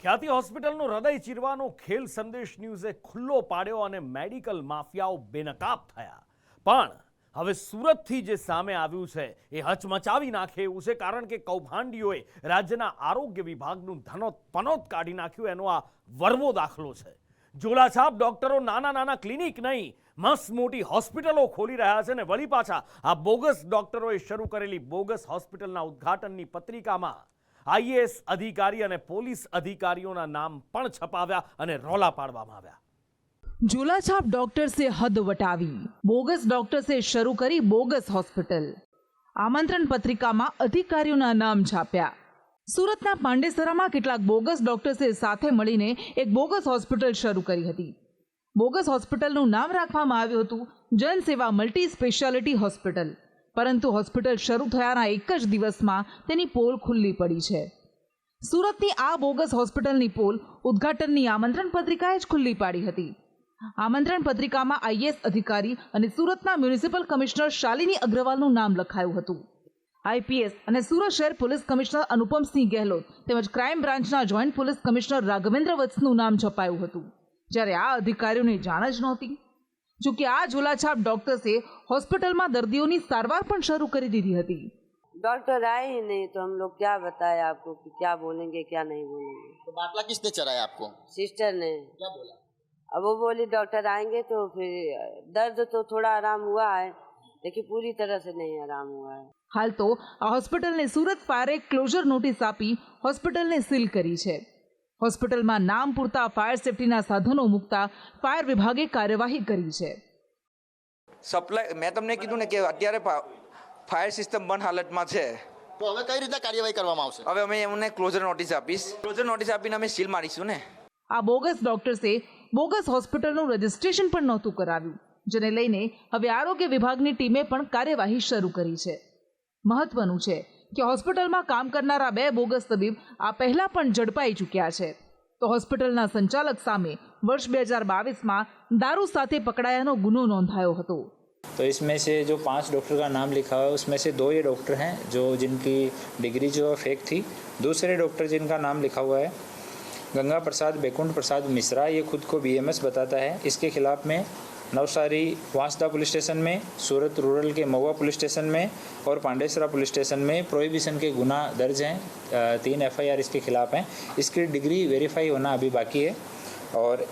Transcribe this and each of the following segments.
ખ્યાતિ હોસ્પિટલનો હૃદય ચીરવાનો ખેલ સંદેશ ન્યૂઝે ખુલ્લો પાડ્યો અને મેડિકલ માફિયાઓ બેનકાબ થયા. પણ હવે સુરતથી જે સામે આવ્યું છે એ હચમચાવી નાખે એવું છે, કારણ કે કૌભાંડીઓએ રાજ્યના આરોગ્ય વિભાગનું પનોત કાઢી નાખ્યું એનો આ વરવો દાખલો છે. ઝોલાછાપ ડોક્ટરો નાના નાના ક્લિનિક નહીં, મસ્ત મોટી હોસ્પિટલો ખોલી રહ્યા છે ને વળી પાછા આ બોગસ ડોક્ટરોએ શરૂ કરેલી બોગસ હોસ્પિટલના ઉદ્ઘાટનની પત્રિકામાં આઈએએસ અધિકારી અને પોલીસ અધિકારીઓના નામ પણ છપાવ્યા અને રોલા પાડવામાં આવ્યા. झूलाछाप डॉक्टर से हद वटावी, बोगस डॉक्टर से शुरू करी बोगस हॉस्पिटल. आमंत्रण पत्रिका में अधिकारीओना नाम छाप्या. सूरतना પાંડેસરામાં કેટલાક બોગસ ડોક્ટર્સે સાથે મળીને એક બોગસ હોસ્પિટલ શરૂ કરી હતી. બોગસ હોસ્પિટલનું નામ રાખવામાં આવ્યું હતું જનસેવા મલ્ટી સ્પેશિયાલિટી હોસ્પિટલ. પરંતુ હોસ્પિટલ શરૂ થયાના એક જ દિવસમાં તેની પોલ ખુલ્લી પડી છે. સુરતની આ બોગસ હોસ્પિટલની પોલ ઉદ્ઘાટનની આમંત્રણ પત્રિકાએ જ ખુલ્લી પાડી હતી. આમંત્રણ પત્રિકામાં આઈએએસ અધિકારી અને સુરતના મ્યુનિસિપલ કમિશનર શાલિની અગ્રવાલનું નામ લખાયું હતું. આઈપીએસ અને સુરત શહેર પોલીસ કમિશનર અનુપમસિંહ ગેહલોત તેમજ ક્રાઇમ બ્રાન્ચના જોઈન્ટ પોલીસ કમિશનર રાઘવેન્દ્ર વત્સનું નામ છપાયું હતું. જ્યારે આ અધિકારીઓને જાણ જ નહોતી. જોકે આ ઝોલાછાપ ડોક્ટર્સે હોસ્પિટલમાં દર્દીઓની સારવાર પણ શરૂ કરી દીધી હતી. डॉक्टर आए ही नहीं तो हम लोग क्या बताए आपको कि क्या बोलेंगे क्या नहीं बोलेंगे. तो बाटला किसने चढ़ाया आपको? सिस्टर ने. क्या बोला? अब वो बोली डॉक्टर आएंगे तो फिर दर्द तो थोड़ा आराम हुआ है लेकिन पूरी तरह से नहीं आराम हुआ है. हाल तो आ હોસ્પિટલને સુરત ફાયરે ક્લોઝર નોટિસ આપી હોસ્પિટલને સીલ કરી છે. હોસ્પિટલમાં નામ પૂરતા ફાયર સેફટીના સાધનો મૂકતા ફાયર વિભાગે કાર્યવાહી કરી છે. સપ્લાય મેં તમને કીધું ને કે અત્યારે ફાયર સિસ્ટમ બંધ હાલતમાં છે. તો હવે કઈ રીતે કાર્યવાહી કરવામાં આવશે? હવે અમે એમને ક્લોઝર નોટિસ આપીશ. ક્લોઝર નોટિસ આપીને અમે સીલ મારીશું ને. આ બોગસ ડોક્ટર્સે બોગસ હોસ્પિટલનું રજિસ્ટ્રેશન પણ નહોતું કરાવ્યું, જેને લઈને હવે આરોગ્ય વિભાગની ટીમે પણ કાર્યવાહી શરૂ કરી છે. મહત્વનું છે કે હોસ્પિટલમાં કામ કરનારા 2 બોગસ તબીબ આ પહેલા પણ ઝડપાઈ ચૂક્યા છે. તો હોસ્પિટલના સંચાલક સામે વર્ષ 2022માં દારૂ સાથે પકડાયાનો ગુનો નોંધાયો હતો. तो इसमें से जो 5 डॉक्टर का नाम लिखा हुआ है उसमें से 2 ये डॉक्टर हैं जो जिनकी डिग्री जो फेक थी. दूसरे डॉक्टर जिनका नाम लिखा हुआ है गंगा प्रसाद बैकुंठ प्रसाद मिश्रा, ये खुद को बीएमएस बताता है. इसके खिलाफ में नवसारी वांसदा पुलिस स्टेशन में, सूरत रूरल के महुआ पुलिस स्टेशन में और पांडेसरा पुलिस स्टेशन में प्रोहिबिशन के गुना दर्ज हैं. 3 एफआईआर इसके खिलाफ हैं. इसकी डिग्री वेरीफाई होना अभी बाकी है. और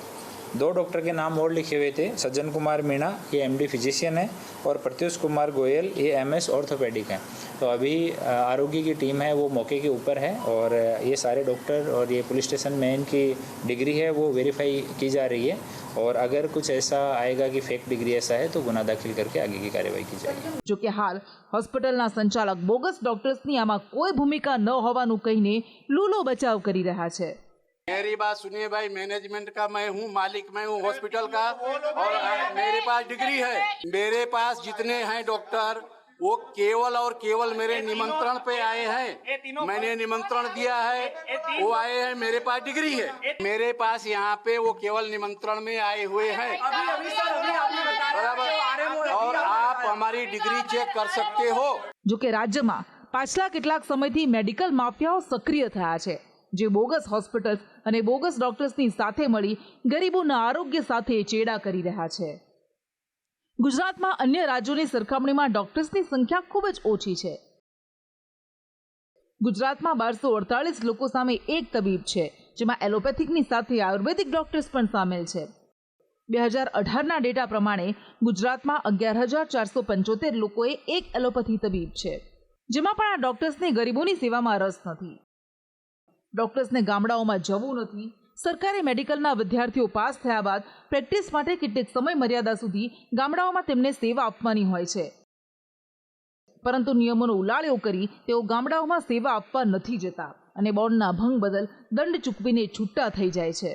2 डॉक्टर के नाम और लिखे हुए थे. सज्जन कुमार मीणा ये एमडी फिजिशियन है और प्रत्युष कुमार गोयल ये एमएस ऑर्थोपेडिक हैं. तो अभी आरोग्य की टीम है वो मौके के ऊपर है और ये सारे डॉक्टर और ये पुलिस स्टेशन में इनकी डिग्री है वो वेरीफाई की जा रही है. और अगर कुछ ऐसा आएगा कि फेक डिग्री ऐसा है तो गुना दाखिल करके आगे की कार्यवाही की जाएगी. જો કે હાલ હોસ્પિટલના સંચાલક બોગસ ડોક્ટર્સની આમાં કોઈ ભૂમિકા ન હોવાનું કહીને લૂલો બચાવ કરી રહ્યા છે. मेरी बात सुनिए भाई, मैनेजमेंट का मैं हूँ, मालिक मैं हूँ हॉस्पिटल का और मेरे पास डिग्री है. मेरे पास जितने हैं डॉक्टर वो केवल और केवल मेरे निमंत्रण पे आए हैं. मैंने निमंत्रण दिया है, वो आए हैं, मेरे पास डिग्री है. मेरे पास यहाँ पे वो केवल निमंत्रण में आए हुए हैं. और आप हमारी डिग्री चेक कर सकते हो. જો કે રાજ્યમાં પાછલા કેટલાક સમયથી મેડિકલ માફિયાઓ સક્રિય થયા છે, જે બોગસ હોસ્પિટલ્સ અને બોગસ ડોક્ટર્સની સાથે મળી ગરીબોના આરોગ્ય સાથે ચેડા કરી રહ્યા છે. ગુજરાતમાં અન્ય રાજ્યોની સરખામણીમાં ડોક્ટર્સની સંખ્યા ખૂબ જ ઓછી છે. ગુજરાતમાં 1248 લોકો સામે એક તબીબ છે, જેમાં એલોપેથિકની સાથે આયુર્વેદિક ડોક્ટર્સ પણ સામેલ છે. 2018ના ડેટા પ્રમાણે ગુજરાતમાં 11,475 લોકોએ એક એલોપેથી તબીબ છે, જેમાં પણ આ ડોક્ટર્સને ગરીબોની સેવામાં રસ નથી. ડોક્ટર્સને ગામડાઓમાં જવું નથી. સરકારી મેડિકલના વિદ્યાર્થીઓ પાસ થયા બાદ પ્રેક્ટિસ માટે કેટલીક સમય મર્યાદા સુધી ગામડાઓમાં તેમને સેવા આપવાની હોય છે, પરંતુ નિયમોનો ઉલાળ્યો કરી તેઓ ગામડાઓમાં સેવા આપવા નથી જતા અને બોન્ડના ભંગ બદલ દંડ ચૂકવીને છૂટા થઈ જાય છે.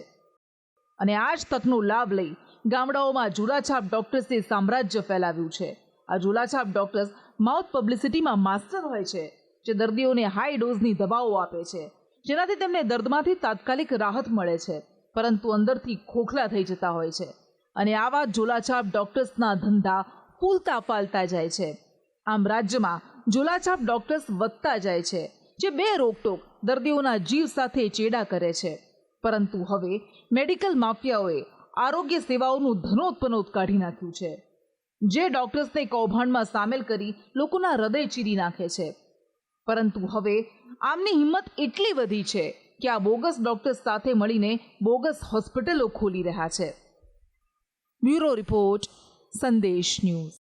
અને આ જ તકનો લાભ લઈ ગામડાઓમાં ઝોલાછાપ ડોક્ટર્સે સામ્રાજ્ય ફેલાવ્યું છે. આ ઝોલાછાપ ડોક્ટર્સ માઉથ પબ્લિસિટીમાં માસ્ટર હોય છે, જે દર્દીઓને હાઈ ડોઝની દવાઓ આપે છે, જેનાથી તેમને દર્દમાંથી તાત્કાલિક રાહત મળે છે, પરંતુ અંદરથી ખોખલા થઈ જતા હોય છે. અને આવા ઝોલાછાપ ડોક્ટર્સના ધંધા ફૂલતા ફાલતા જાય છે. આમ રાજ્યમાં ઝોલાછાપ ડોક્ટર્સ વધતા જાય છે, જે બે રોકટોક દર્દીઓના જીવ સાથે ચેડા કરે છે. પરંતુ હવે મેડિકલ માફિયાઓએ આરોગ્ય સેવાઓનું ધનોત્પનોત કાઢી નાખ્યું છે, જે ડોક્ટર્સને કૌભાંડમાં સામેલ કરી લોકોના હૃદય ચીરી નાખે છે. પરંતુ હવે આમની હિંમત એટલી વધી છે કે આ બોગસ ડોક્ટર્સ સાથે મળીને બોગસ હોસ્પિટલો ખોલી રહ્યા છે. બ્યુરો રિપોર્ટ, સંદેશ ન્યૂઝ.